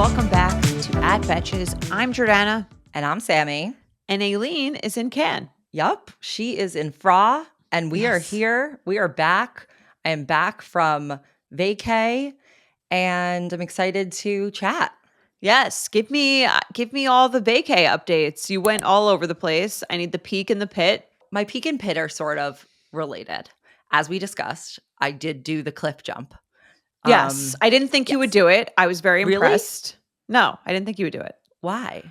welcome back to At Betches. I'm Jordana. And I'm Sami. And Aileen is in Cannes. Yup, she is in Fra, and we are Yes. here. We are back. I am back from vacay, and I'm excited to chat. Yes, give me all the vacay updates. You went all over the place. I need the peak and the pit. My peak and pit are sort of related. As we discussed, I did do the cliff jump. Yes, I didn't think you would do it. I was very Really? impressed. No, I didn't think you would do it. Why?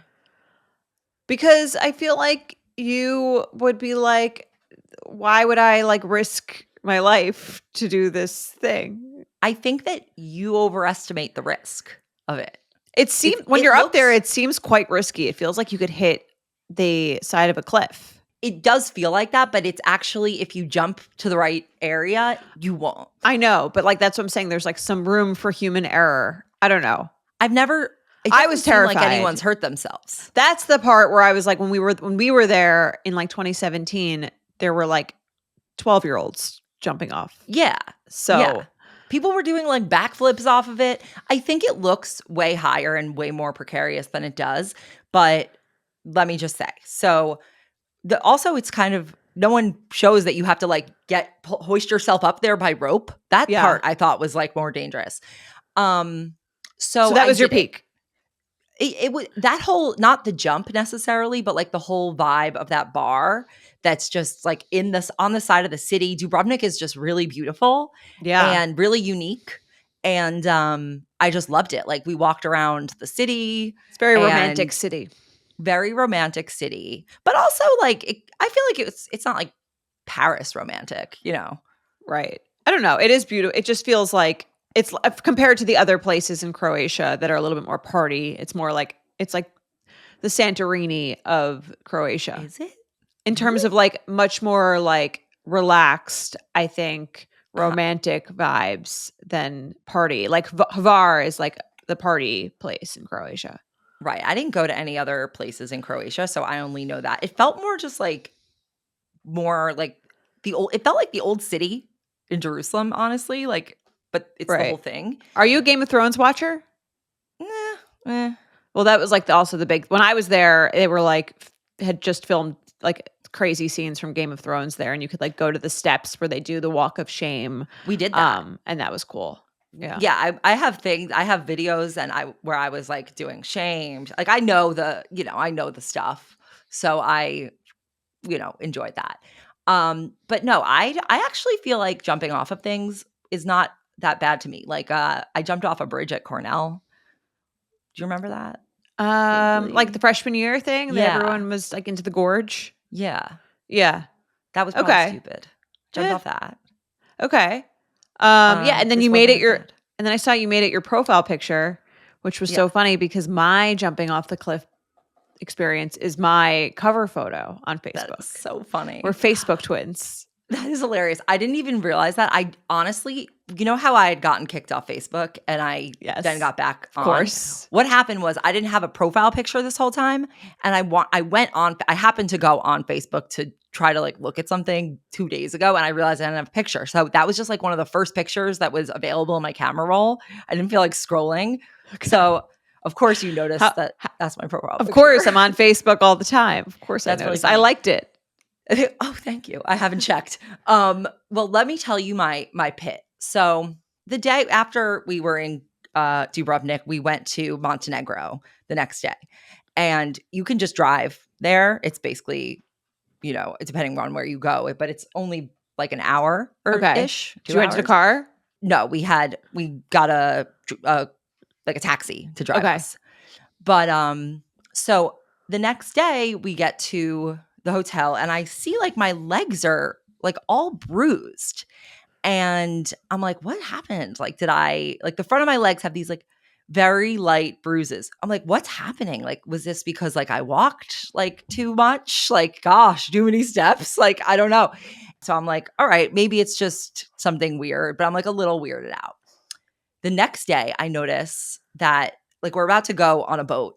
Because I feel like you would be like, why would I like risk my life to do this thing? I think that you overestimate the risk of it. It seems when you're up there, it seems quite risky. It feels like you could hit the side of a cliff. It does feel like that, but it's actually, if you jump to the right area, you won't. I know, but like that's what I'm saying. There's like some room for human error. I don't know. I was terrified. Like anyone's hurt themselves. That's the part where I was like, when we were there in like 2017, there were like 12-year-olds jumping off. Yeah. So yeah. People were doing like backflips off of it. I think it looks way higher and way more precarious than it does. But let me just say, so also it's kind of, no one shows that you have to like hoist yourself up there by rope. That part I thought was like more dangerous. So that was your peak. It was that whole, not the jump necessarily, but like the whole vibe of that bar that's just like on the side of the city. Dubrovnik is just really beautiful, and really unique. And I just loved it. Like we walked around the city. It's very romantic city. Very romantic city, but also like I feel like it's not like Paris romantic, you know? Right. I don't know. It is beautiful. It just feels like it's compared to the other places in Croatia that are a little bit more party. It's more like, it's like the Santorini of Croatia. Is it? In terms of like much more like relaxed, I think, romantic vibes than party. Like Hvar is like the party place in Croatia. Right. I didn't go to any other places in Croatia, so I only know that. It felt more just like it felt like the old city in Jerusalem, honestly. Like, but it's the whole thing. Are you a Game of Thrones watcher? Well, that was like also the big, when I was there, they were like, had just filmed like crazy scenes from Game of Thrones there, and you could like go to the steps where they do the walk of shame. We did that. And that was cool. Yeah. Yeah. I have videos where I was like doing shame. Like I know the stuff. So I, enjoyed that. But no, I actually feel like jumping off of things is not that bad to me. Like I jumped off a bridge at Cornell. Do you remember that? Like the freshman year thing that everyone was like into the gorge. Yeah. That was probably stupid. Jumped off that. Okay. And then you made it and then I saw you made it your profile picture, which was so funny because my jumping off the cliff experience is my cover photo on Facebook. That's so funny. We're Facebook twins. That is hilarious. I didn't even realize that. I honestly, you know how I had gotten kicked off Facebook and I then got back on? Of course. What happened was I didn't have a profile picture this whole time. And I happened to go on Facebook to try to like look at something 2 days ago, and I realized I didn't have a picture. So that was just like one of the first pictures that was available in my camera roll. I didn't feel like scrolling. Okay. So of course you noticed that's my profile picture. Of course, I'm on Facebook all the time. Of course I noticed. Really I liked it. Oh, thank you. I haven't checked. Well, let me tell you my pit. So the day after we were in Dubrovnik, we went to Montenegro the next day. And you can just drive there. It's basically, it's depending on where you go, but it's only like an hour or ish. Did you rent a car? No, we got a taxi to drive us. But so the next day we get to the hotel and I see like my legs are like all bruised. And I'm like, what happened? Like, the front of my legs have these like very light bruises. I'm like, what's happening? Like, was this because like I walked like too much? Like, gosh, too many steps? Like, I don't know. So I'm like, all right, maybe it's just something weird, but I'm like a little weirded out. The next day I notice that like we're about to go on a boat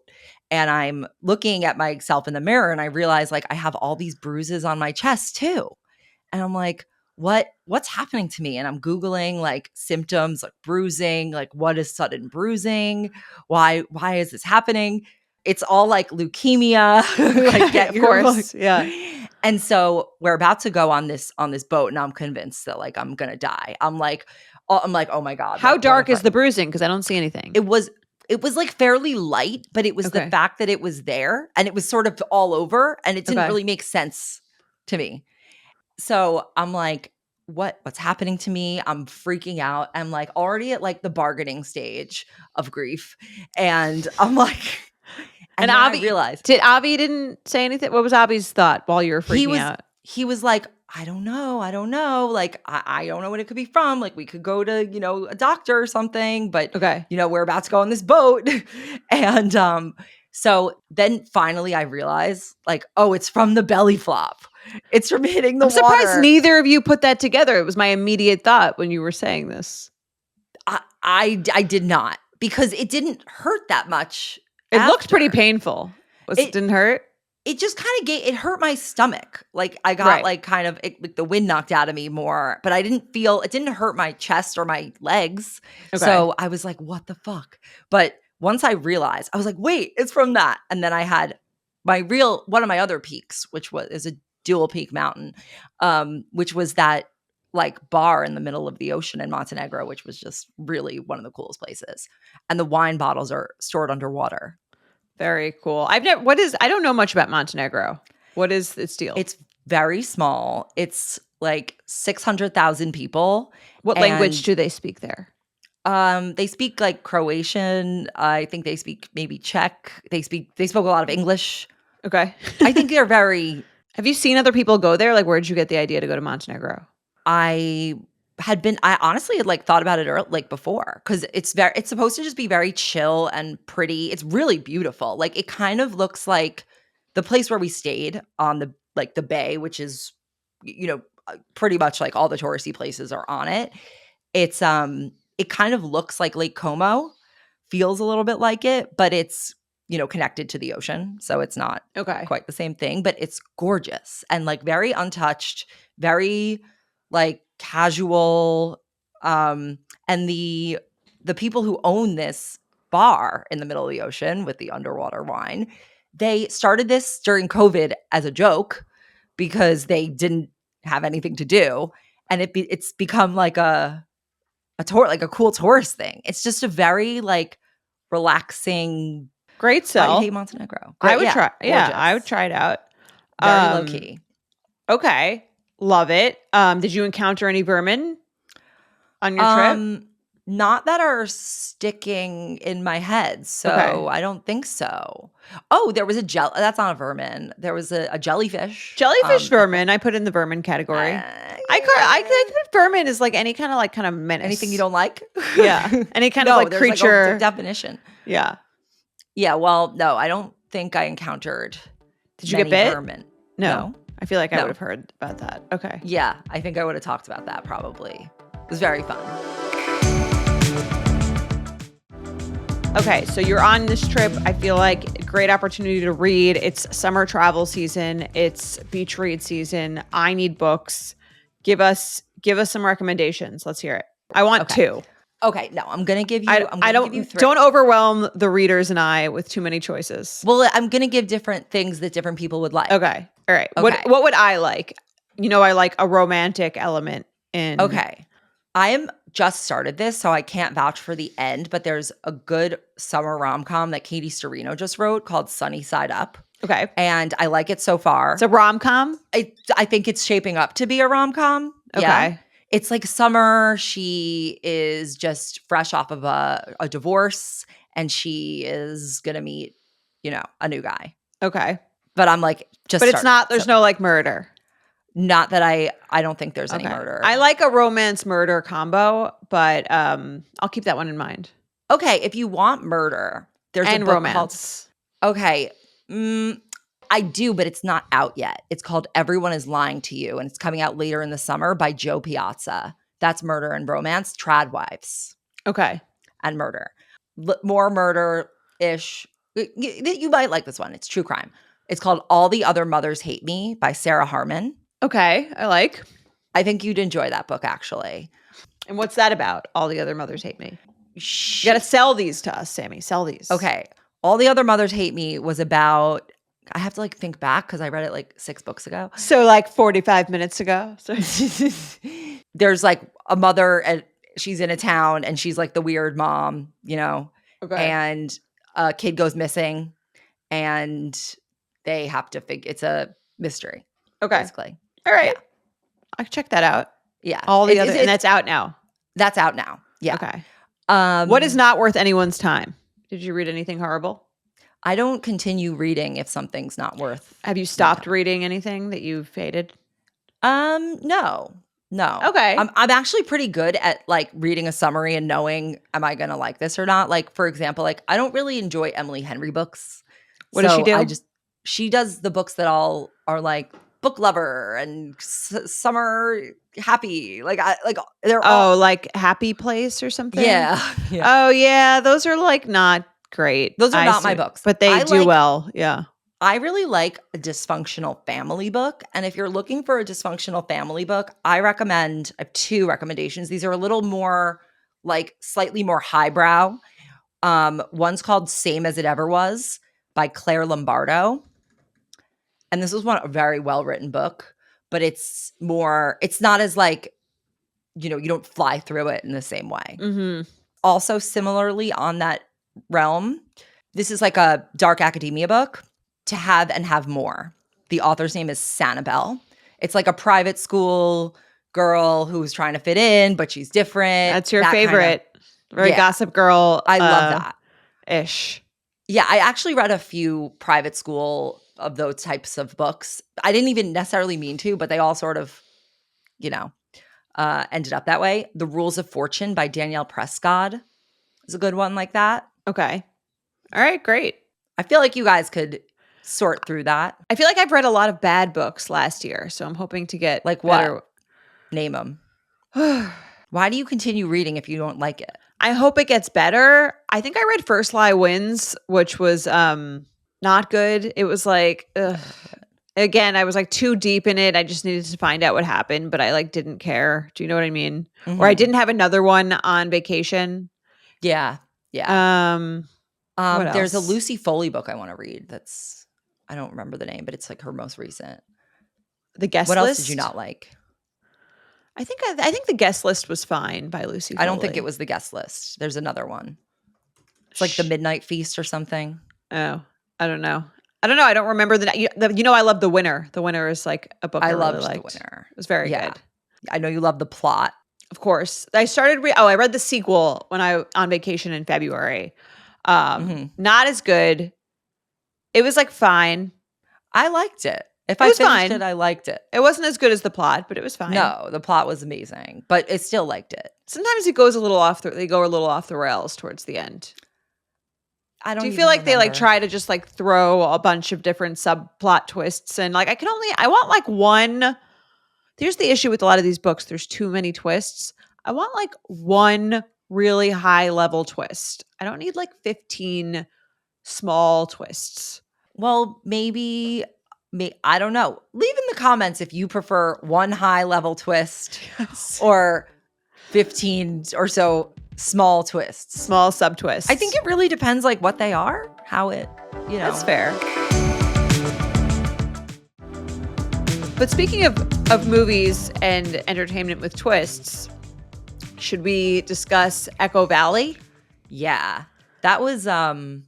and I'm looking at myself in the mirror and I realize like I have all these bruises on my chest too. And I'm like, what's happening to me? And I'm Googling like symptoms, like bruising, like what is sudden bruising? Why is this happening? It's all like leukemia. Like get of course. Yeah. And so we're about to go on this boat, and I'm convinced that like I'm gonna die. I'm like, oh my God. How what dark if is the bruising? Because I don't see anything. It was like fairly light, but it was the fact that it was there and it was sort of all over, and it didn't really make sense to me. So I'm like, what's happening to me? I'm freaking out. I'm like already at like the bargaining stage of grief. And I'm like, and then Avi I realized. Avi didn't say anything? What was Avi's thought while you were freaking out? He was like, I don't know. Like, I don't know what it could be from. Like, we could go to, a doctor or something, but, we're about to go on this boat. And so then finally I realized, like, oh, it's from the belly flop. It's from hitting the water. I'm surprised neither of you put that together. It was my immediate thought when you were saying this. I did not, because it didn't hurt that much. It looked pretty painful. It didn't hurt? It just kind of it hurt my stomach. Like I got like kind of like the wind knocked out of me more, but it didn't hurt my chest or my legs. So I was like, what the fuck? But once I realized, I was like, wait, it's from that. And then I had one of my other peaks, which is a dual peak mountain, which was that like bar in the middle of the ocean in Montenegro, which was just really one of the coolest places. And the wine bottles are stored underwater. Very cool. I don't know much about Montenegro. What is its deal? It's very small. It's like 600,000 people. What language do they speak there? They speak like Croatian. I think they speak maybe Czech. They spoke a lot of English. Okay. I think they're very. Have you seen other people go there? Like, where did you get the idea to go to Montenegro? I honestly had like thought about it like before, because it's supposed to just be very chill and pretty. It's really beautiful. Like it kind of looks like the place where we stayed on the bay, which is, pretty much like all the touristy places are on it. It's it kind of looks like Lake Como, feels a little bit like it, but it's, connected to the ocean. So it's not quite the same thing, but it's gorgeous and like very untouched, very like casual, and the people who own this bar in the middle of the ocean with the underwater wine, they started this during COVID as a joke because they didn't have anything to do, and it's become like a tour, like a cool tourist thing. It's just a very like relaxing. Great sell. I hate Montenegro. Great, I would try. Yeah, I would try it out. Very low key. Okay. Love it. Did you encounter any vermin on your trip? Not that are sticking in my head, so I don't think so. Oh, there was that's not a vermin. There was a jellyfish. Jellyfish vermin. I put in the vermin category. I put vermin is like any kind of menace. Anything you don't like? Yeah. Any kind of like creature. Like a definition. Yeah. Yeah. Well, no, I don't think I encountered. Did you get bit? Vermin. No. I feel like I would have heard about that. Okay. Yeah, I think I would have talked about that probably. It was very fun. Okay, so you're on this trip. I feel like a great opportunity to read. It's summer travel season. It's beach read season. I need books. Give us some recommendations. Let's hear it. I want two. Okay, no, I'm gonna give you. Give you three. Don't overwhelm the readers and I with too many choices. Well, I'm gonna give different things that different people would like. Okay, all right. Okay. What would I like? I like a romantic element in. Okay, I am just started this, so I can't vouch for the end. But there's a good summer rom-com that Katie Storino just wrote called Sunny Side Up. Okay, and I like it so far. It's a rom-com. I think it's shaping up to be a rom-com. Okay. Yeah. It's like summer. She is just fresh off of a divorce, and she is going to meet, a new guy. Okay. But I'm like, but it's not, there's no like murder. Not that I don't think there's any murder. I like a romance murder combo, but I'll keep that one in mind. Okay. If you want murder, there's a book romance. Okay. I do, but it's not out yet. It's called Everyone Is Lying to You, and it's coming out later in the summer by Joe Piazza. That's murder and romance, trad wives. Okay. And murder. More murder-ish. You might like this one. It's true crime. It's called All the Other Mothers Hate Me by Sarah Harmon. Okay. I like. I think you'd enjoy that book, actually. And what's that about? All the Other Mothers Hate Me. You got to sell these to us, Sammy. Sell these. Okay. All the Other Mothers Hate Me was about, I have to like think back because I read it like 6 books ago. So like 45 minutes ago. There's like a mother and she's in a town and she's like the weird mom, you know, and a kid goes missing and they have to figure, it's a mystery. Okay. Basically. All right. Yeah. I can check that out. Yeah. All the other, and that's out now. That's out now. Yeah. Okay. What is not worth anyone's time? Did you read anything horrible? I don't continue reading if something's not worth. Have you stopped reading anything that you've hated? No. Okay. I'm actually pretty good at like reading a summary and knowing, am I going to like this or not? Like, for example, like I don't really enjoy Emily Henry books. What does she do? She does the books that all are like book lover and summer happy. Like they're all like Happy Place or something. Yeah. Oh yeah, those are like not great. Those are not my books, but they do well. Yeah. I really like a dysfunctional family book. And if you're looking for a dysfunctional family book, I have 2 recommendations. These are a little more like slightly more highbrow. One's called Same as It Ever Was by Claire Lombardo. And this was a very well-written book, but it's not as like, you know, you don't fly through it in the same way. Mm-hmm. Also, similarly on that realm, this is like a dark academia book, To Have and Have More. The author's name is Sanibel. It's like a private school girl who's trying to fit in, but she's different. That's your favorite. Very Gossip Girl. I love that. Ish. Yeah, I actually read a few private school of those types of books. I didn't even necessarily mean to, but they all sort of, you know, ended up that way. The Rules of Fortune by Danielle Prescott is a good one like that. Okay. All right, great. I feel like you guys could sort through that. I feel like I've read a lot of bad books last year, so I'm hoping to get like better. What? Name them. Why do you continue reading if you don't like it? I hope it gets better. I think I read First Lie Wins, which was not good. It was like, again, I was like too deep in it. I just needed to find out what happened, but I like didn't care. Do you know what I mean? Mm-hmm. Or I didn't have another one on vacation. Yeah. There's a Lucy Foley book I want to read. I don't remember the name, but it's like her most recent. The Guest List? What else did you not like? I think The Guest List was fine by Lucy Foley. I don't think it was The Guest List. There's another one. It's like The Midnight Feast or something. Oh, I don't know. I don't remember I love The Winner. The Winner is like a book I really liked. The Winner. It was very good. I know you love the plot. Of course. I read the sequel when I on vacation in February. Not as good. It was like fine. I liked it. If I finished it, I liked it. It wasn't as good as the plot, but it was fine. No, the plot was amazing, but I still liked it. Sometimes it goes they go a little off the rails towards the end. Do you feel like they like try to just like throw a bunch of different subplot twists and like I want like one. Here's the issue with a lot of these books. There's too many twists. I want like one really high level twist. I don't need like 15 small twists. Well, maybe I don't know. Leave in the comments if you prefer one high level twist or 15 or so small twists. Small sub twists. I think it really depends like what they are, how it, you know. That's fair. But speaking of movies and entertainment with twists, should we discuss Echo Valley? Yeah. That was some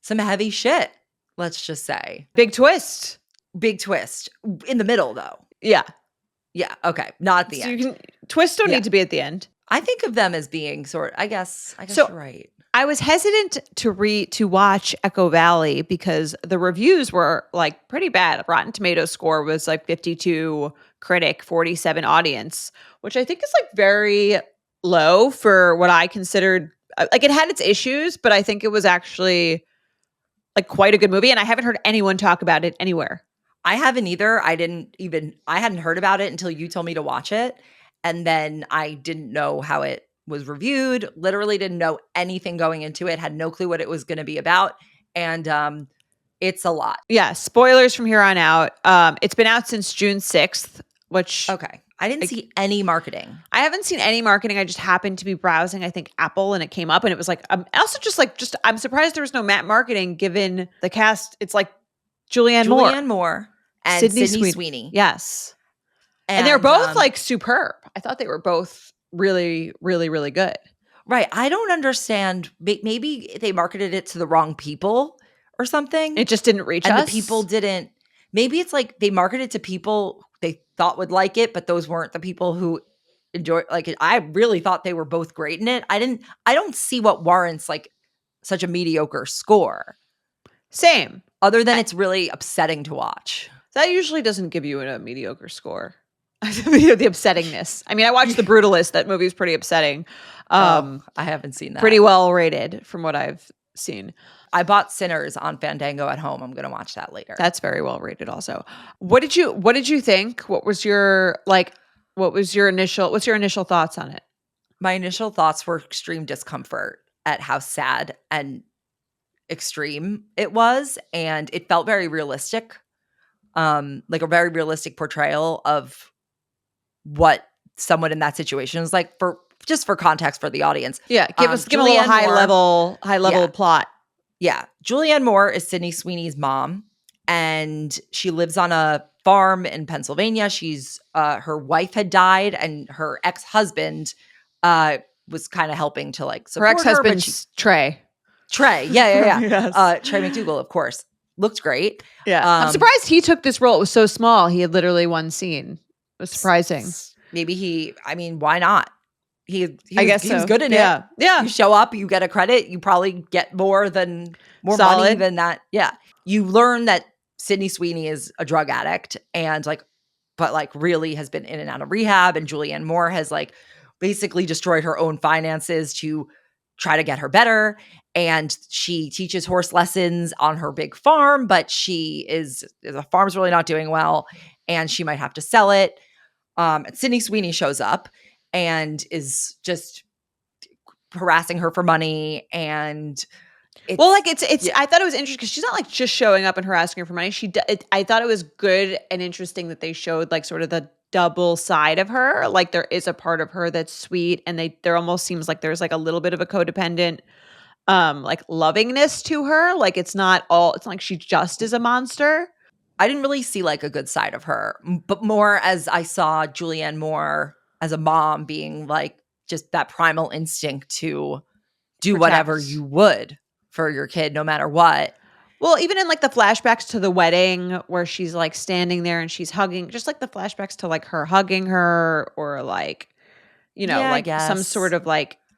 heavy shit, let's just say. Big twist. Big twist. In the middle, though. Yeah. Yeah. Okay. Not at the end. Twists don't need to be at the end. I think of them as being I guess you're right. I was hesitant to watch Echo Valley because the reviews were like pretty bad. Rotten Tomatoes score was like 52 critic, 47 audience, which I think is like very low for what I considered. Like it had its issues, but I think it was actually like quite a good movie. And I haven't heard anyone talk about it anywhere. I haven't either. I hadn't heard about it until you told me to watch it. And then I didn't know how it was reviewed, literally didn't know anything going into it, had no clue what it was going to be about. And it's a lot. Yeah. Spoilers from here on out. It's been out since June 6th, which I didn't see any marketing. I haven't seen any marketing. I just happened to be browsing, I think, Apple, and it came up, and it was like, also just I'm surprised there was no marketing given the cast. It's like Julianne Moore and Sydney Sweeney. Yes. And they're both like superb. I thought they were both really, really, really good. Right. I don't understand. Maybe they marketed it to the wrong people or something. It just didn't reach us. And the people didn't. Maybe it's like they marketed to people they thought would like it, but those weren't the people who enjoy like it. I really thought they were both great in it. I don't see what warrants like such a mediocre score. Same. Other than it's really upsetting to watch. That usually doesn't give you a mediocre score. The upsettingness. I mean, I watched The Brutalist. That movie's pretty upsetting. I haven't seen that. Pretty well rated from what I've seen. I bought Sinners on Fandango at home. I'm going to watch that later. That's very well rated also. What did you think? What's your initial thoughts on it? My initial thoughts were extreme discomfort at how sad and extreme it was, and it felt very realistic. Like a very realistic portrayal of what someone in that situation is like, for context for the audience. Yeah, give a little high level plot. Yeah. Julianne Moore is Sydney Sweeney's mom, and she lives on a farm in Pennsylvania. She's her wife had died, and her ex-husband was kind of helping to like support her ex-husband's Trey. Yeah. Yes. Trey McDougal, of course. Looked great. Yeah. I'm surprised he took this role. It was so small. He had literally one scene. It was surprising. Maybe why not? He was good in it. Yeah. You show up, you get a credit, you probably get more money than that. Yeah. You learn that Sydney Sweeney is a drug addict and but really has been in and out of rehab, and Julianne Moore has basically destroyed her own finances to try to get her better. And she teaches horse lessons on her big farm, but the farm's really not doing well, and she might have to sell it. Sydney Sweeney shows up and is just harassing her for money, and I thought it was interesting because she's not just showing up and harassing her for money. I thought it was good and interesting that they showed sort of the double side of her. There is a part of her that's sweet, and there almost seems like there's a little bit of a codependent lovingness to her. It's not like she just is a monster. I didn't really see a good side of her, but more as I saw Julianne Moore as a mom being just that primal instinct to do whatever you would for your kid, no matter what. Well, even in the flashbacks to the wedding where she's standing there and she's hugging, just the flashbacks to her hugging her, or some sort of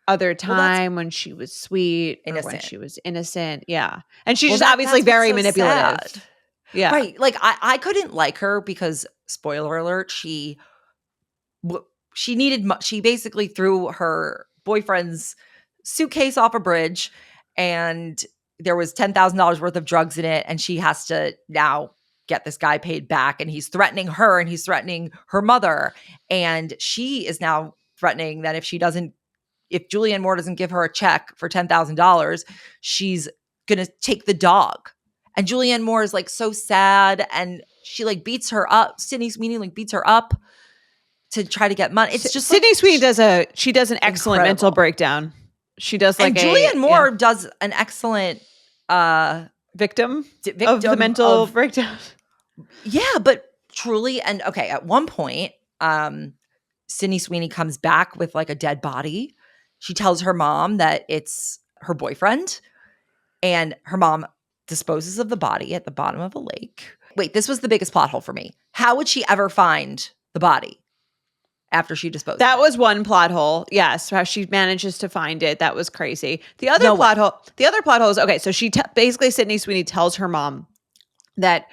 other time when she was sweet, innocent. Or when she was innocent. Yeah. And she's just obviously very manipulative. Sad. Yeah. Right. I couldn't like her because, spoiler alert, she basically threw her boyfriend's suitcase off a bridge, and there was $10,000 worth of drugs in it, and she has to now get this guy paid back, and he's threatening her, and he's threatening her mother, and she is now threatening that if Julianne Moore doesn't give her a check for $10,000, she's going to take the dog. And Julianne Moore is so sad, and she beats her up. Sydney Sweeney beats her up to try to get money. It's just Sydney Sweeney does an excellent mental breakdown. She does and Julianne Moore does an excellent victim of the mental breakdown. Yeah, but truly, and okay, at one point, Sydney Sweeney comes back with a dead body. She tells her mom that it's her boyfriend, and her mom disposes of the body at the bottom of a lake. Wait, this was the biggest plot hole for me. How would she ever find the body after she disposed That of it? was one plot hole. Yes, how she manages to find it. That was crazy. The other plot hole is, okay, so basically Sydney Sweeney tells her mom that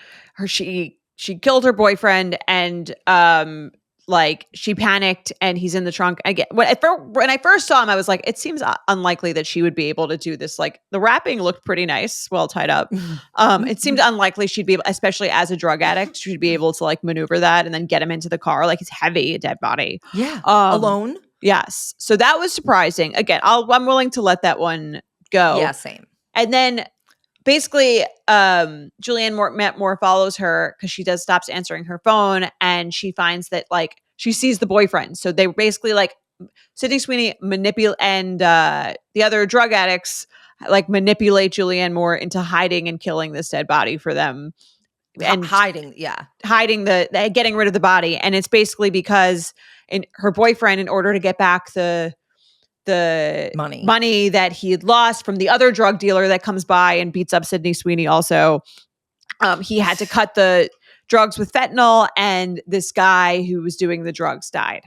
she killed her boyfriend, and she panicked, and he's in the trunk. Again, when I first saw him, I was like, it seems unlikely that she would be able to do this. The wrapping looked pretty nice, well tied up. It seemed unlikely she'd be able, especially as a drug addict, she'd be able to maneuver that and then get him into the car. It's heavy, a dead body. Yeah, alone. Yes, so that was surprising. Again, I'm willing to let that one go. Yeah, same. And then basically, Julianne Moore follows her because she stops answering her phone, and she finds that she sees the boyfriend. So they basically like Sydney Sweeney manipulate and the other drug addicts like manipulate Julianne Moore into hiding and killing this dead body for them. And hiding the getting rid of the body. And it's basically because her boyfriend, in order to get back the money that he had lost from the other drug dealer that comes by and beats up Sydney Sweeney also, he had to cut the drugs with fentanyl, and this guy who was doing the drugs died.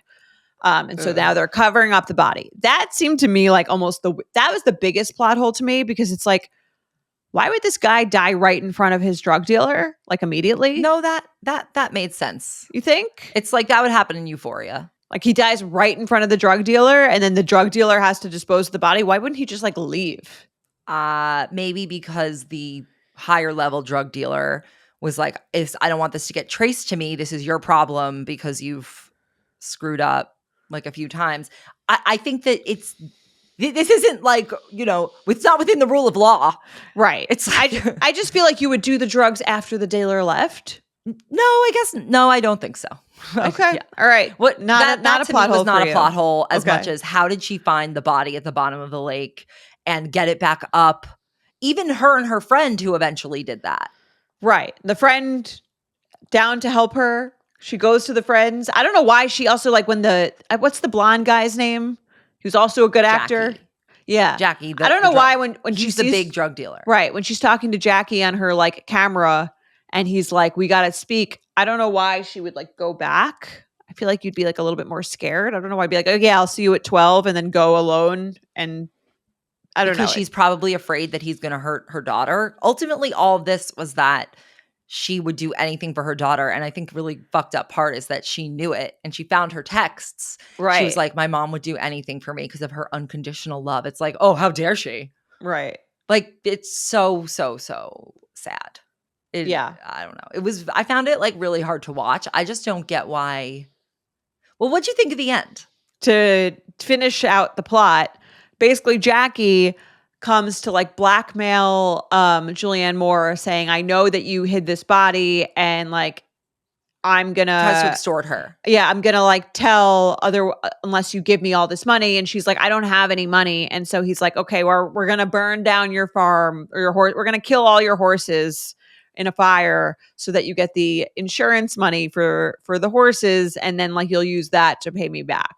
And so now they're covering up the body. That seemed to me like that was the biggest plot hole to me, because it's like, why would this guy die right in front of his drug dealer, like immediately? No, that made sense. You think? It's like that would happen in Euphoria. Like he dies right in front of the drug dealer, and then the drug dealer has to dispose of the body. Why wouldn't he just like leave? Maybe because the higher level drug dealer was like, I don't want this to get traced to me. This is your problem because you've screwed up like a few times. I think that this isn't like, it's not within the rule of law. Right. It's I just feel like you would do the drugs after the dealer left. No, I don't think so. Okay. Yeah. All right. What not a plot hole. Was not a plot hole as much as how did she find the body at the bottom of the lake and get it back up? Even her and her friend who eventually did that. Right. The friend down to help her. She goes to the friends. I don't know why she also like when what's the blonde guy's name? Who's also a good actor. Yeah. Jackie. I don't know why when she's the big drug dealer. Right. When she's talking to Jackie on her like camera and he's like, we got to speak. I don't know why she would like go back. I feel like you'd be like a little bit more scared. I don't know why I'd be like, oh yeah, I'll see you at 12 and then go alone. And I don't know. Because she's probably afraid that he's going to hurt her daughter. Ultimately, all of this was that she would do anything for her daughter. And I think really fucked up part is that she knew it and she found her texts. Right. She was like, my mom would do anything for me because of her unconditional love. It's like, oh, how dare she? Right. Like, it's so, so, so sad. I don't know. I found it like really hard to watch. I just don't get why. Well, what'd you think of the end? To finish out the plot, basically Jackie comes to like blackmail Julianne Moore, saying, I know that you hid this body and like I'm gonna tries to extort her. Yeah, I'm gonna like tell unless you give me all this money. And she's like, I don't have any money. And so he's like, okay, we're gonna burn down your farm or your horse. We're gonna kill all your horses in a fire so that you get the insurance money for the horses, and then like you'll use that to pay me back.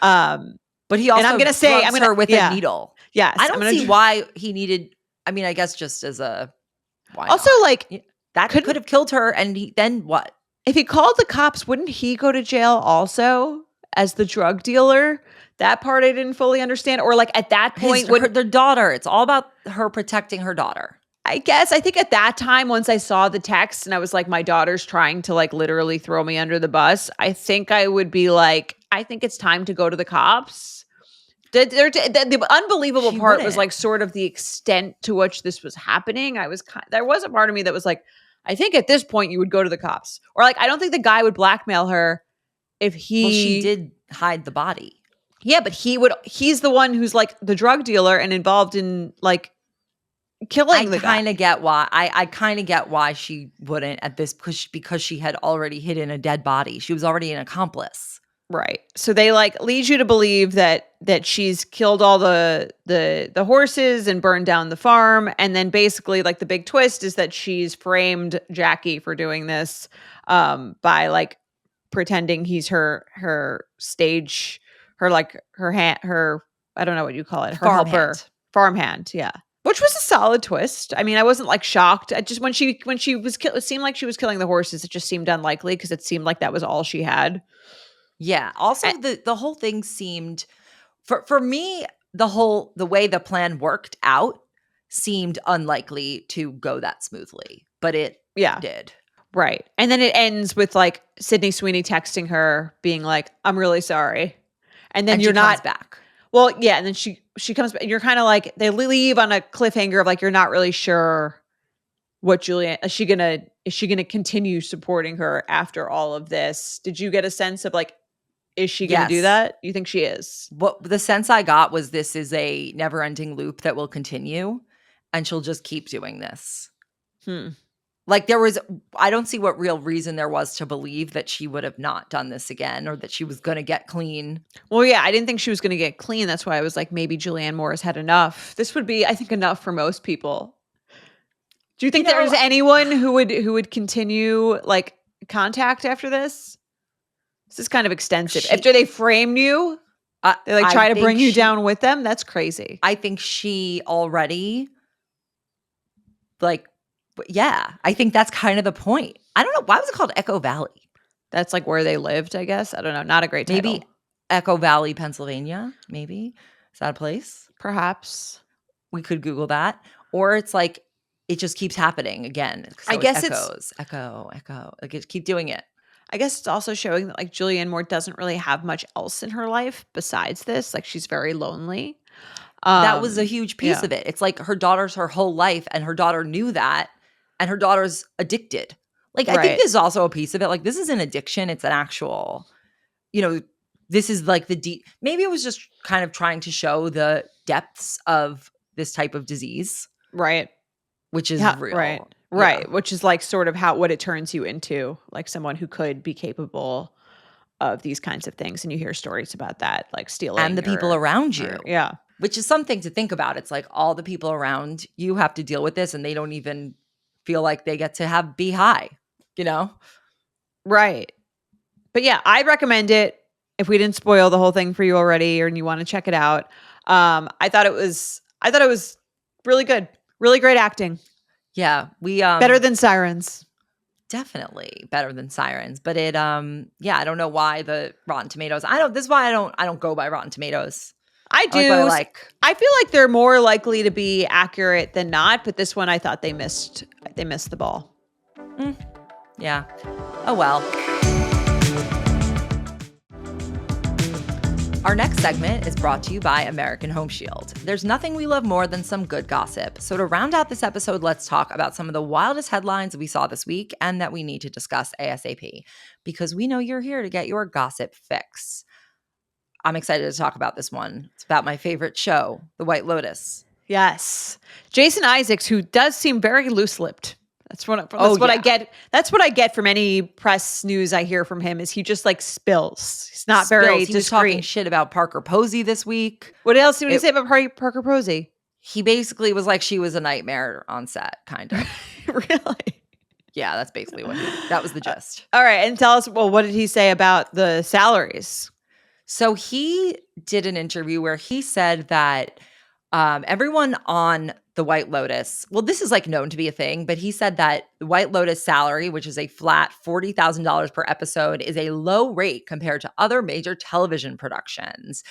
But he also and I'm gonna say her with a needle. Yes. I don't see why he needed, I mean, I guess just as a why also not? Like that could have killed her, and then what? If he called the cops, wouldn't he go to jail also as the drug dealer? That part I didn't fully understand. Or like at that point, their daughter, it's all about her protecting her daughter. I guess. I think at that time, once I saw the text and I was like, my daughter's trying to like literally throw me under the bus, I think I would be like, I think it's time to go to the cops. The unbelievable part was like sort of the extent to which this was happening. There was a part of me that was like, I think at this point you would go to the cops. Or like, I don't think the guy would blackmail her if he... Well, she did hide the body. Yeah, but he's the one who's like the drug dealer and involved in like killing the guy. I kind of get why she wouldn't at this because she had already hidden a dead body. She was already an accomplice. Right. So they like lead you to believe that she's killed all the horses and burned down the farm. And then basically like the big twist is that she's framed Jackie for doing this by like pretending he's her stage, her hand, I don't know what you call it. Her helper. Farmhand. Yeah. Which was a solid twist. I mean, I wasn't like shocked. I just, when she was it seemed like she was killing the horses. It just seemed unlikely because it seemed like that was all she had. Yeah. Also, the whole thing seemed, for me, the way the plan worked out seemed unlikely to go that smoothly, but it did. Right. And then it ends with like Sydney Sweeney texting her being like, I'm really sorry. And then you're not back. Well, yeah. And then she comes back. You're kind of like, they leave on a cliffhanger of like, you're not really sure what Julianne, is she gonna continue supporting her after all of this? Did you get a sense of like, is she going to do that? You think she is? What the sense I got was this is a never-ending loop that will continue, and she'll just keep doing this. Like I don't see what real reason there was to believe that she would have not done this again or that she was going to get clean. Well, yeah, I didn't think she was going to get clean. That's why I was like, maybe Julianne Moore has had enough. This would be, I think, enough for most people. Do you think there's anyone who would continue like contact after this? This is kind of extensive. After they framed you, they like try to bring you down with them. That's crazy. I think she already like, yeah, I think that's kind of the point. I don't know. Why was it called Echo Valley? That's like where they lived, I guess. I don't know. Not a great title. Maybe Echo Valley, Pennsylvania. Maybe. Is that a place? Perhaps. We could Google that. Or it's like, it just keeps happening again. So I guess it's echo. Like it keep doing it. I guess it's also showing that like Julianne Moore doesn't really have much else in her life besides this. Like she's very lonely. That was a huge piece of it. It's like her daughter's her whole life and her daughter knew that and her daughter's addicted. Like I think this is also a piece of it. Like this is an addiction. It's an actual, this is like maybe it was just kind of trying to show the depths of this type of disease. Right. Which is real. Right. Right. Yeah. Which is like sort of what it turns you into, like someone who could be capable of these kinds of things. And you hear stories about that, like stealing. And the people around you. Yeah. Which is something to think about. It's like all the people around you have to deal with this and they don't even feel like they get to be high, Right. But yeah, I'd recommend it if we didn't spoil the whole thing for you already and you want to check it out. I thought it was really good. Really great acting. Yeah, we better than Sirens. Definitely better than Sirens, but it I don't know why the Rotten Tomatoes. This is why I don't go by Rotten Tomatoes. I do. I feel like they're more likely to be accurate than not, but this one I thought they missed the ball. Yeah. Oh well. Our next segment is brought to you by American Home Shield. There's nothing we love more than some good gossip. So to round out this episode, let's talk about some of the wildest headlines we saw this week and that we need to discuss ASAP, because we know you're here to get your gossip fix. I'm excited to talk about this one. It's about my favorite show, The White Lotus. Yes. Jason Issacs, who does seem very loose-lipped. That's what I get. That's what I get from any press news I hear from him is he just like spills. He's not very discreet. He was talking shit about Parker Posey this week. What else did he say about Parker Posey? He basically was like she was a nightmare on set, kind of. Really? Yeah, that's basically that was the gist. All right. And tell us, what did he say about the salaries? So he did an interview where he said that everyone on the White Lotus, well, this is like known to be a thing, but he said that the White Lotus salary, which is a flat $40,000 per episode, is a low rate compared to other major television productions.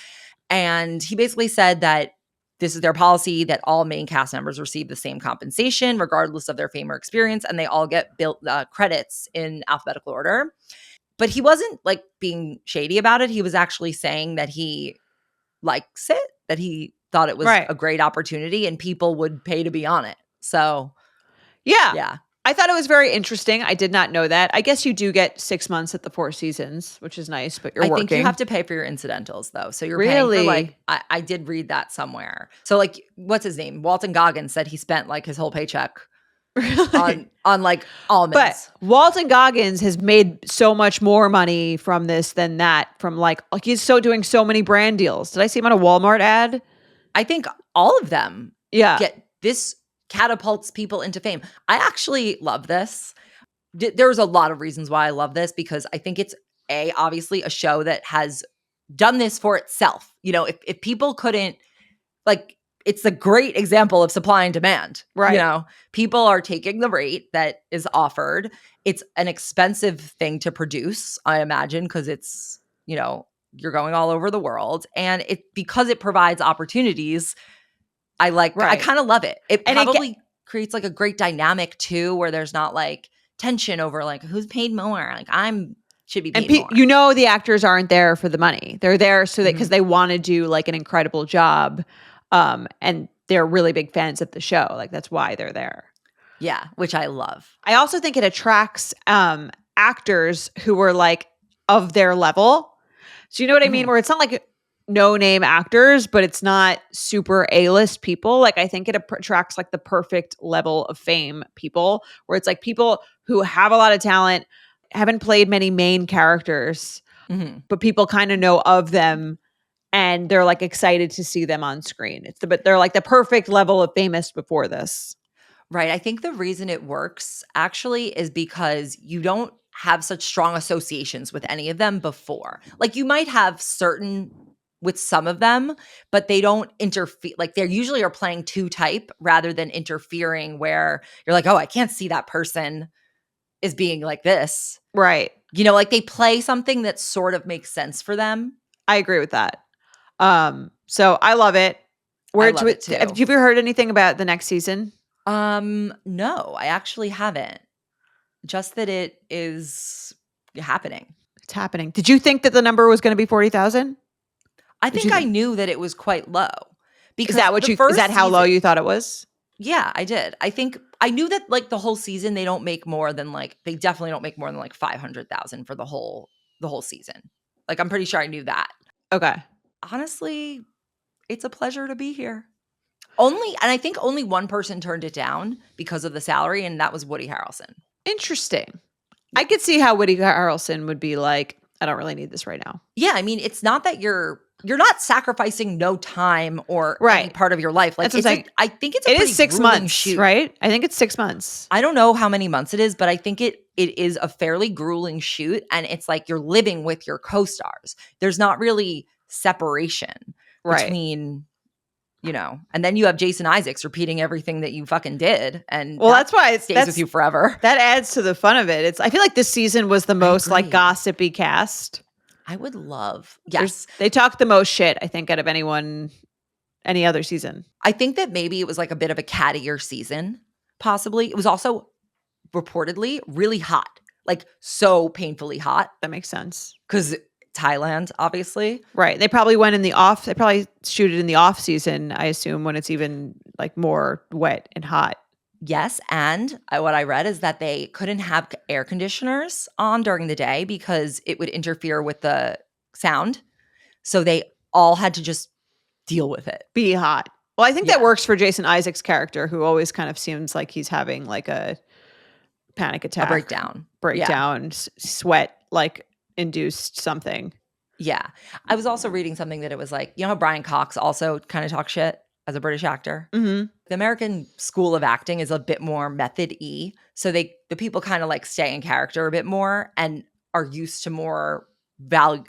And he basically said that this is their policy, that all main cast members receive the same compensation regardless of their fame or experience, and they all get credits in alphabetical order. But he wasn't like being shady about it. He was actually saying that he likes it, that he thought it was a great opportunity and people would pay to be on it. So, yeah. I thought it was very interesting. I did not know that. I guess you do get 6 months at the Four Seasons, which is nice, but you're working. I think you have to pay for your incidentals, though. So you're paying for like, I did read that somewhere. So like, what's his name? Walton Goggins said he spent like his whole paycheck on like almonds. But Walton Goggins has made so much more money from this than that. From like he's doing so many brand deals. Did I see him on a Walmart ad? I think all of them get this catapults people into fame. I actually love this. There's a lot of reasons why I love this, because I think it's obviously a show that has done this for itself. If people couldn't, like, it's a great example of supply and demand, right? People are taking the rate that is offered. It's an expensive thing to produce, I imagine, because it's, you're going all over the world, and because it provides opportunities. I kind of love it. It probably creates like a great dynamic too, where there's not like tension over like who's paid more. Like should be paid more. The actors aren't there for the money. They're there so that because they want to do like an incredible job, and they're really big fans of the show. Like that's why they're there. Yeah, which I love. I also think it attracts actors who are like of their level. So you know what I mean? Where it's not like no-name actors, but it's not super A-list people. Like, I think it attracts like the perfect level of fame people, where it's like people who have a lot of talent, haven't played many main characters, but people kind of know of them and they're like excited to see them on screen. But they're like the perfect level of famous before this. Right. I think the reason it works actually is because you don't have such strong associations with any of them before. Like you might have certain with some of them, but they don't interfere. Like they usually are playing two type rather than interfering where you're like, oh, I can't see that person is being like this. Right. You know, like they play something that sort of makes sense for them. I agree with that. So I love it. I love it too. Have you ever heard anything about the next season? No, I actually haven't. Just that it is happening. It's happening. Did you think that the number was going to be 40,000? I think I knew that it was quite low. Because is that how low you thought it was? Yeah, I did. I think I knew that like the whole season they don't make more than like they definitely don't make more than like 500,000 for the whole season. Like I'm pretty sure I knew that. Okay. Honestly, it's a pleasure to be here. And I think only one person turned it down because of the salary, and that was Woody Harrelson. Interesting. I could see how Woody Harrelson would be like, I don't really need this right now. Yeah, I mean, it's not that you're not sacrificing no time or any part of your life. Like, I think it is 6 months, shoot. Right? I think it's 6 months. I don't know how many months it is, but I think it is a fairly grueling shoot, and it's like you're living with your co-stars. There's not really separation between, you know, and then you have Jason Isaacs repeating everything that you fucking did, and that's why it stays with you forever. That adds to the fun of it. I feel like this season was the most like gossipy cast. I would love. Yes. They talked the most shit, I think, out of any other season. I think that maybe it was like a bit of a cattier season, possibly. It was also reportedly really hot, like so painfully hot. That makes sense. Because Thailand, obviously. Right. They probably they probably shoot it in the off season, I assume, when it's even like more wet and hot. Yes, and what I read is that they couldn't have air conditioners on during the day because it would interfere with the sound. So they all had to just deal with it. Be hot. Well, I think that works for Jason Isaacs' character, who always kind of seems like he's having like a panic attack. A breakdown, sweat, like induced something. Yeah. I was also reading something that it was like, you know how Brian Cox also kind of talks shit as a British actor? Mm-hmm. The American school of acting is a bit more method-y. So the people kind of like stay in character a bit more and are used to more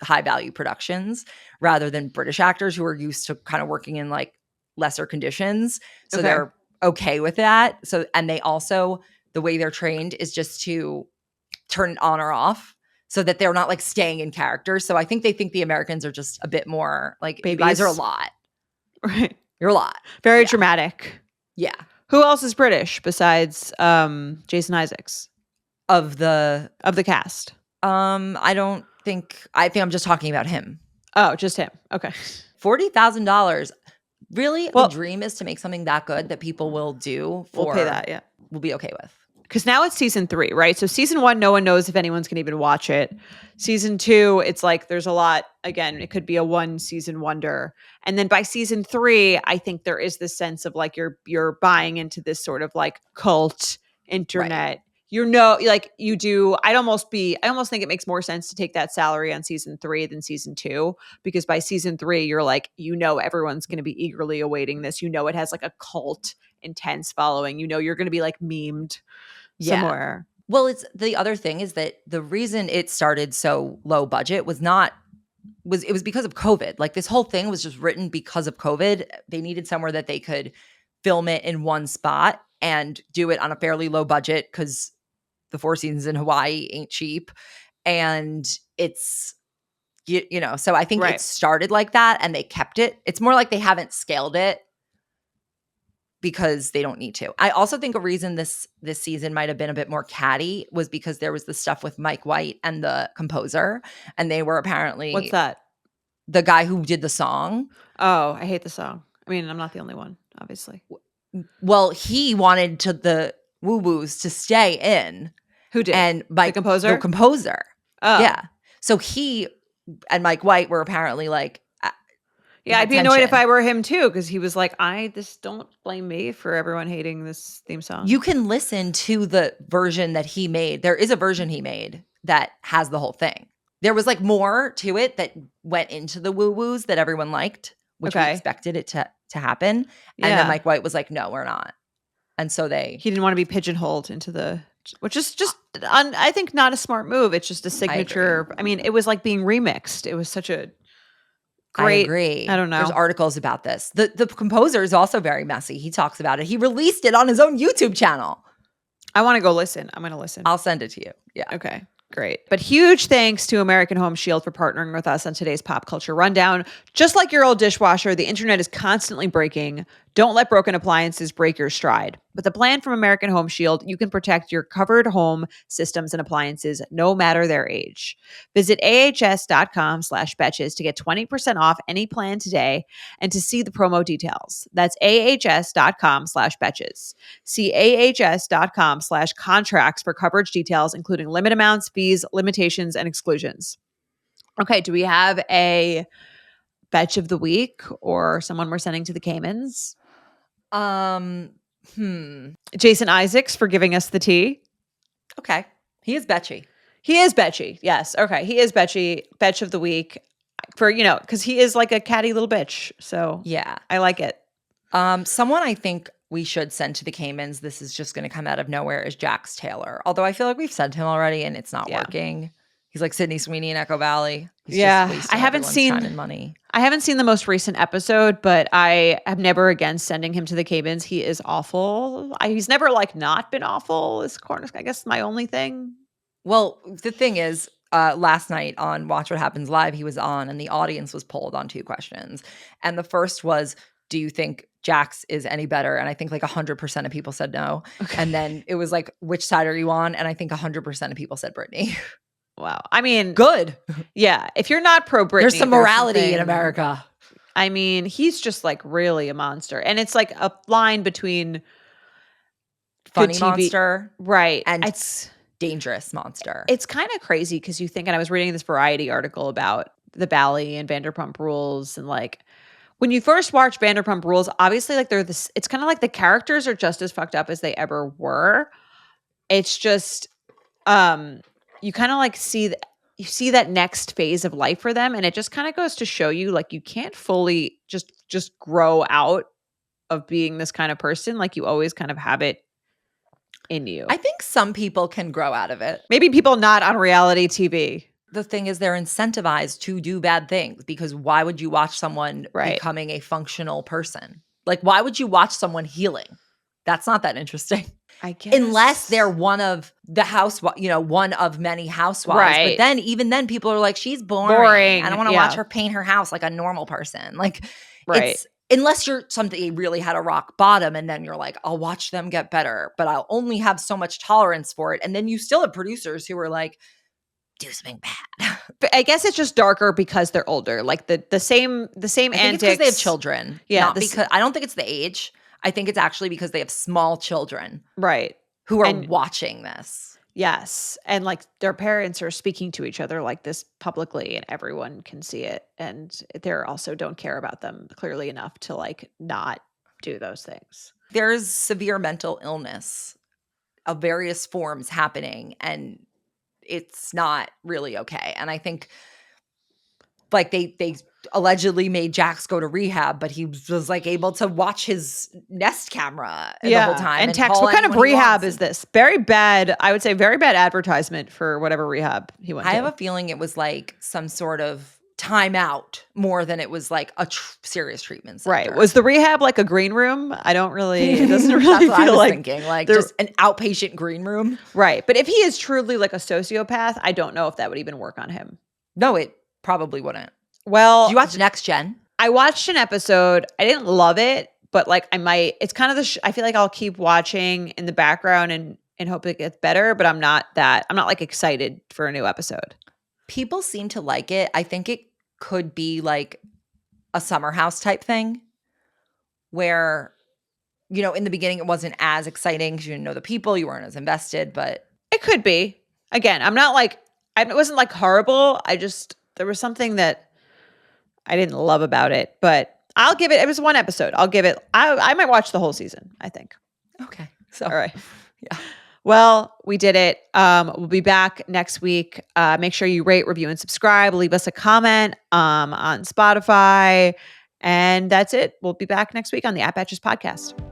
high value productions rather than British actors who are used to kind of working in like lesser conditions. So they're okay with that. So, and they also, the way they're trained is just to turn it on or off so that they're not like staying in character. So I think they think the Americans are just a bit more like, babies. You guys are a lot. Right. You're a lot. Very dramatic. Yeah. Who else is British besides Jason Isaacs? Of the cast? I think I'm just talking about him. Oh, just him. Okay. $40,000. Really? The dream is to make something that good that people will do we'll pay that, yeah. We'll be okay with. Because now it's season 3, right? So season 1, no one knows if anyone's going to even watch it. Season 2, it's like there's a lot. Again, it could be a one season wonder. And then by season 3, I think there is this sense of like you're buying into this sort of like cult internet. Right. You know, like you do. I almost think it makes more sense to take that salary on season 3 than season 2, because by season 3, you're like, you know, everyone's going to be eagerly awaiting this. You know, it has like a cult intense following. You know, you're going to be like memed somewhere. Well, it's the other thing is that the reason it started so low budget was because of COVID. Like this whole thing was just written because of COVID. They needed somewhere that they could film it in one spot and do it on a fairly low budget because the Four Seasons in Hawaii ain't cheap. And it's, you know, so I think it started like that and they kept it. It's more like they haven't scaled it because they don't need to. I also think a reason this season might have been a bit more catty was because there was the stuff with Mike White and the composer, and they were apparently— What's that? The guy who did the song. Oh, I hate the song. I mean, I'm not the only one, obviously. Well, he wanted the woo-woos to stay in. Who did? And the composer? The composer. Oh. Yeah. So he and Mike White were apparently like Yeah, I'd be annoyed if I were him too, because he was like, don't blame me for everyone hating this theme song. You can listen to the version that he made. There is a version he made that has the whole thing. There was like more to it that went into the woo-woos that everyone liked, which we expected it to happen. Yeah. And then Mike White was like, no, we're not. And so he didn't want to be pigeonholed into which is just, I think, not a smart move. It's just a signature. I mean, it was like being remixed. It was such a great. I agree. I don't know. There's articles about this. The composer is also very messy. He talks about it. He released it on his own YouTube channel. I want to go listen. I'm going to listen. I'll send it to you. Yeah. Okay. Great. But huge thanks to American Home Shield for partnering with us on today's Pop Culture Rundown. Just like your old dishwasher, the internet is constantly breaking. Don't let broken appliances break your stride. With a plan from American Home Shield, you can protect your covered home systems and appliances no matter their age. Visit ahs.com/betches to get 20% off any plan today and to see the promo details. That's ahs.com/betches. See ahs.com/contracts for coverage details, including limit amounts, fees, limitations, and exclusions. Okay, do we have a Betch of the week or someone we're sending to the Caymans? Jason Issacs for giving us the tea. Okay. He is Betchy. He is Betchy. Yes. Okay. He is Betchy. Betch of the week for, because he is like a catty little bitch. So yeah, I like it. Someone I think we should send to the Caymans, this is just going to come out of nowhere, is Jax Taylor. Although I feel like we've sent him already and it's not working. He's like Sydney Sweeney in Echo Valley. He's just wasting everyone's time and money. I haven't seen the most recent episode, but I am never against sending him to the Caymans. He is awful. He's never like not been awful. Is I guess my only thing. Well, the thing is, last night on Watch What Happens Live, he was on and the audience was polled on 2 questions. And the first was, do you think Jax is any better? And I think like 100% of people said no. Okay. And then it was like, which side are you on? And I think 100% of people said Britney. Wow. I mean, good. Yeah. If you're not pro Britney, there's some morality in America. I mean, he's just like really a monster. And it's like a line between funny monster. Right. And it's dangerous monster. It's kind of crazy because you think, and I was reading this Variety article about the Bally and Vanderpump Rules. And like, when you first watch Vanderpump Rules, obviously like it's kind of like the characters are just as fucked up as they ever were. It's just, you kind of like you see that next phase of life for them. And it just kind of goes to show you like you can't fully just grow out of being this kind of person. Like you always kind of have it in you. I think some people can grow out of it. Maybe people not on reality TV. The thing is they're incentivized to do bad things because why would you watch someone becoming a functional person? Like why would you watch someone healing? That's not that interesting. I guess. Unless they're one of the one of many housewives. Right. But then even then people are like, she's boring. I don't want to watch her paint her house like a normal person. Like, unless you're somebody really had a rock bottom and then you're like, I'll watch them get better, but I'll only have so much tolerance for it. And then you still have producers who are like, do something bad. But I guess it's just darker because they're older. Like the same antics. Because they have children. Yeah. Not because I don't think it's the age. I think it's actually because they have small children. Right. Who are watching this. Yes. And like their parents are speaking to each other like this publicly and everyone can see it. And they also don't care about them clearly enough to like not do those things. There's severe mental illness of various forms happening and it's not really okay. And I think like they allegedly made Jax go to rehab, but he was like able to watch his Nest camera the whole time. And text, what kind of rehab is this? Very bad, I would say very bad advertisement for whatever rehab he went to. I have a feeling it was like some sort of timeout more than it was like a serious treatment center. Right. Was the rehab like a green room? It doesn't really feel I was like thinking like just an outpatient green room. Right. But if he is truly like a sociopath, I don't know if that would even work on him. No, it probably wouldn't. Well, did you watch Next Gen? I watched an episode. I didn't love it, but like I might. It's kind of I feel like I'll keep watching in the background and hope it gets better. But I'm not like excited for a new episode. People seem to like it. I think it could be like a Summer House type thing, where in the beginning it wasn't as exciting because you didn't know the people, you weren't as invested. But it could be. Again, I'm not like it wasn't like horrible. There was something that. I didn't love about it, but I'll give it. It was one episode. I'll give it. I might watch the whole season, I think. Okay. So, all right. Yeah. Well, we did it. We'll be back next week. Make sure you rate, review, and subscribe. Leave us a comment on Spotify. And that's it. We'll be back next week on the Betches podcast.